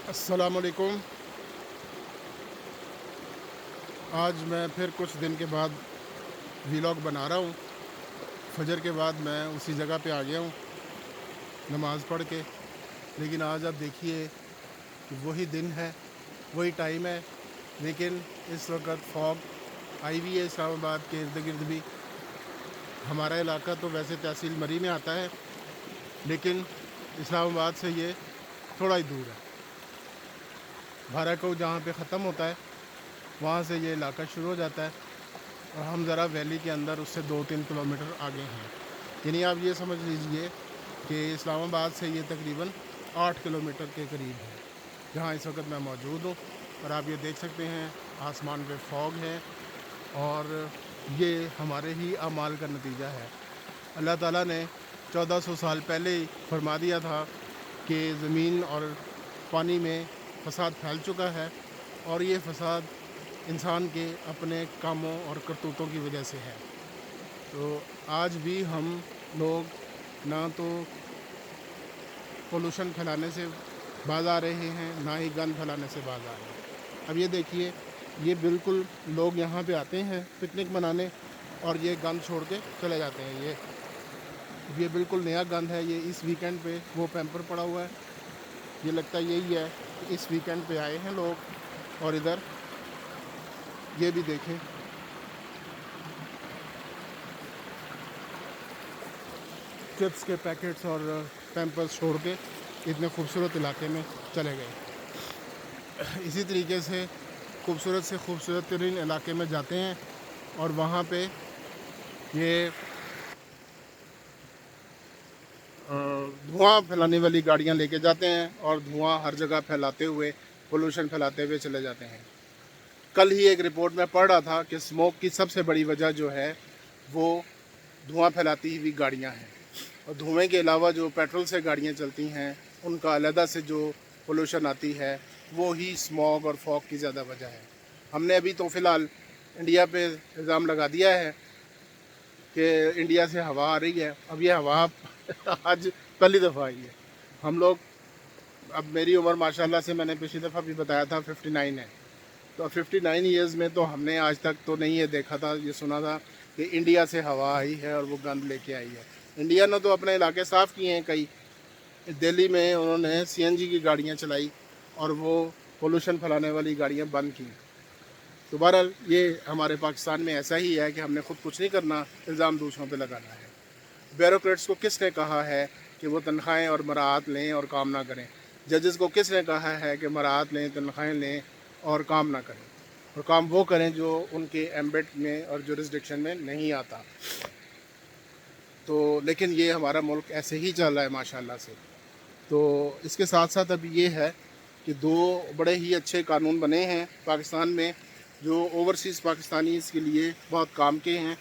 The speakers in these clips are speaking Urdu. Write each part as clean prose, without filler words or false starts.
السلام علیکم۔ آج میں پھر کچھ دن کے بعد ویلاگ بنا رہا ہوں۔ فجر کے بعد میں اسی جگہ پہ آ گیا ہوں نماز پڑھ کے، لیکن آج آپ دیکھیے کہ وہی دن ہے، وہی ٹائم ہے، لیکن اس وقت فوگ آئی ہوئی ہے اسلام آباد کے ارد گرد بھی۔ ہمارا علاقہ تو ویسے تحصیل مری میں آتا ہے، لیکن اسلام آباد سے یہ تھوڑا ہی دور ہے۔ بھارا کو جہاں پہ ختم ہوتا ہے وہاں سے یہ علاقہ شروع ہو جاتا ہے، اور ہم ذرا ویلی کے اندر اس سے 2-3 کلومیٹر آگے ہیں۔ یعنی آپ یہ سمجھ لیجئے کہ اسلام آباد سے یہ تقریباً 8 کلومیٹر کے قریب ہے جہاں اس وقت میں موجود ہوں۔ اور آپ یہ دیکھ سکتے ہیں آسمان پہ فوگ ہے، اور یہ ہمارے ہی اعمال کا نتیجہ ہے۔ اللہ تعالیٰ نے 1400 سال پہلے ہی فرما دیا تھا کہ زمین اور پانی میں فساد پھیل چکا ہے، اور یہ فساد انسان کے اپنے کاموں اور کرتوتوں کی وجہ سے ہے۔ تو آج بھی ہم لوگ نہ تو پولوشن پھیلانے سے باز آ رہے ہیں، نہ ہی گند پھیلانے سے باز آ رہے ہیں۔ اب یہ دیکھیے، یہ بالکل لوگ یہاں پہ آتے ہیں پکنک منانے، اور یہ گند چھوڑ کے چلے جاتے ہیں۔ یہ بالکل نیا گند ہے۔ یہ اس ویکنڈ پہ وہ پیمپر پڑا ہوا ہے، یہ لگتا یہی ہے کہ اس ویکنڈ پہ آئے ہیں لوگ۔ اور ادھر یہ بھی دیکھیں، چپس کے پیکٹس اور پیمپرس چھوڑ کے اتنے خوبصورت علاقے میں چلے گئے۔ اسی طریقے سے خوبصورت سے خوبصورت ترین علاقے میں جاتے ہیں، اور وہاں پہ یہ دھواں پھیلانے والی گاڑیاں لے کے جاتے ہیں، اور دھواں ہر جگہ پھیلاتے ہوئے، پولوشن پھیلاتے ہوئے چلے جاتے ہیں۔ کل ہی ایک رپورٹ میں پڑھ رہا تھا کہ اسموک کی سب سے بڑی وجہ جو ہے وہ دھواں پھیلاتی ہوئی گاڑیاں ہیں، اور دھوئیں کے علاوہ جو پیٹرول سے گاڑیاں چلتی ہیں ان کا علیحدہ سے جو پولوشن آتی ہے وہ ہی اسموگ اور فوگ کی زیادہ وجہ ہے۔ ہم نے ابھی تو فی الحال انڈیا پہ الزام لگا دیا ہے کہ انڈیا سے ہوا آ رہی ہے۔ اب یہ ہوا آج پہلی دفعہ آئی ہے۔ ہم لوگ، اب میری عمر ماشاءاللہ سے میں نے پچھلی دفعہ بھی بتایا تھا 59 ہے، تو 59 ایئرز میں تو ہم نے آج تک تو نہیں یہ دیکھا تھا، یہ سنا تھا کہ انڈیا سے ہوا آئی ہے اور وہ گند لے کے آئی ہے۔ انڈیا نے تو اپنے علاقے صاف کیے ہیں کئی۔ دہلی میں انہوں نے CNG کی گاڑیاں چلائی اور وہ پولوشن پھیلانے والی گاڑیاں بند کی۔ تو بہرحال یہ ہمارے پاکستان میں ایسا ہی ہے کہ ہم نے خود کچھ نہیں کرنا، الزام دوسروں پہ لگانا ہے۔ بیوروکریٹس کو کس نے کہا ہے کہ وہ تنخواہیں اور مراعات لیں اور کام نہ کریں؟ ججز کو کس نے کہا ہے کہ مراعات لیں، تنخواہیں لیں اور کام نہ کریں، اور کام وہ کریں جو ان کے ایمبٹ میں اور جورسڈکشن میں نہیں آتا؟ تو لیکن یہ ہمارا ملک ایسے ہی چل رہا ہے ماشاءاللہ سے۔ تو اس کے ساتھ ساتھ اب یہ ہے کہ 2 بڑے ہی اچھے قانون بنے ہیں پاکستان میں جو اوورسیز پاکستانیز کے لیے بہت کام کے ہیں۔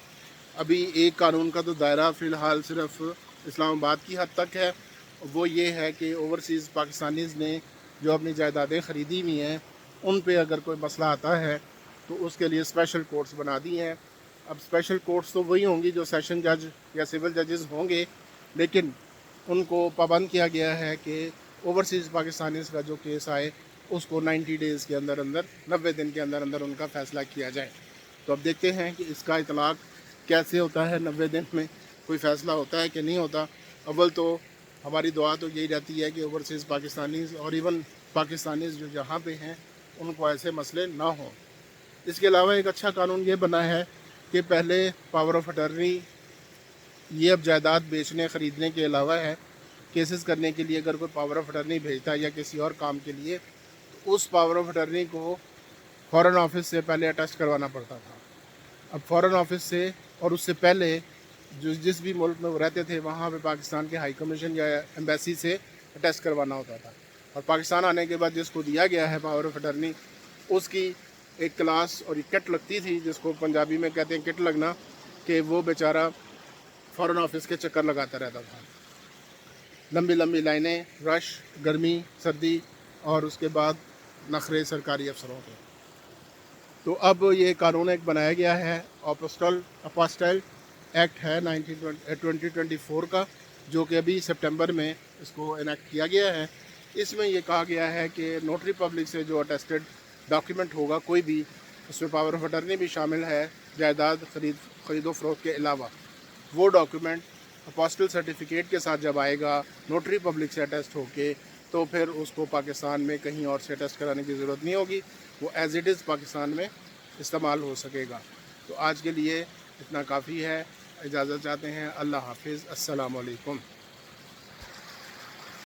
ابھی ایک قانون کا تو دائرہ فی الحال صرف اسلام آباد کی حد تک ہے، وہ یہ ہے کہ اوورسیز پاکستانیز نے جو اپنی جائیدادیں خریدی ہوئی ہیں ان پہ اگر کوئی مسئلہ آتا ہے تو اس کے لیے اسپیشل کورٹس بنا دی ہیں۔ اب اسپیشل کورٹس تو وہی ہوں گی جو سیشن جج یا سول ججز ہوں گے، لیکن ان کو پابند کیا گیا ہے کہ اوورسیز پاکستانیز کا جو کیس آئے اس کو 90 ڈیز کے اندر اندر، 90 دن کے اندر اندر ان کا فیصلہ کیا جائے۔ تو اب دیکھتے ہیں کہ اس کا اطلاق کیسے ہوتا ہے، 90 دن میں کوئی فیصلہ ہوتا ہے کہ نہیں ہوتا۔ اول تو ہماری دعا تو یہی رہتی ہے کہ اوورسیز پاکستانیز اور ایون پاکستانیز جو جہاں پہ ہیں ان کو ایسے مسئلے نہ ہوں۔ اس کے علاوہ ایک اچھا قانون یہ بنا ہے کہ پہلے پاور آف اٹرنی، یہ اب جائیداد بیچنے خریدنے کے علاوہ ہے، کیسز کرنے کے لیے اگر کوئی پاور آف اٹرنی بھیجتا ہے یا کسی اور کام کے لیے تو اس پاور آف اٹرنی کو فارن آفس سے پہلے اٹیسٹ کروانا پڑتا تھا۔ اب فارن آفس سے اور اس سے پہلے جس بھی ملک میں وہ رہتے تھے وہاں پہ پاکستان کے ہائی کمیشن یا ایمبیسی سے اٹیسٹ کروانا ہوتا تھا، اور پاکستان آنے کے بعد جس کو دیا گیا ہے پاور آف اٹرنی اس کی ایک کلاس اور ایک کٹ لگتی تھی، جس کو پنجابی میں کہتے ہیں کٹ لگنا، کہ وہ بیچارہ فارن آفس کے چکر لگاتا رہتا تھا۔ لمبی لمبی لائنیں، رش، گرمی، سردی، اور اس کے بعد نخرے سرکاری افسروں کے۔ تو اب یہ قانون ایک بنایا گیا ہے، اپاسٹائل ایکٹ ہے 2024 کا، جو کہ ابھی سپٹمبر میں اس کو انیکٹ کیا گیا ہے۔ اس میں یہ کہا گیا ہے کہ نوٹری پبلک سے جو اٹیسٹڈ ڈاکیومنٹ ہوگا کوئی بھی، اس میں پاور آف اٹرنی بھی شامل ہے جائیداد خرید و فروخت کے علاوہ، وہ ڈاکیومنٹ اپاسٹل سرٹیفکیٹ کے ساتھ جب آئے گا نوٹری پبلک سے اٹیسٹ ہو کے، تو پھر اس کو پاکستان میں کہیں اور سے اٹیسٹ کرانے کی ضرورت نہیں ہوگی، وہ ایز اٹ از پاکستان میں استعمال ہو سکے گا۔ تو آج کے لیے اتنا کافی ہے، اجازت چاہتے ہیں۔ اللہ حافظ، السلام علیکم۔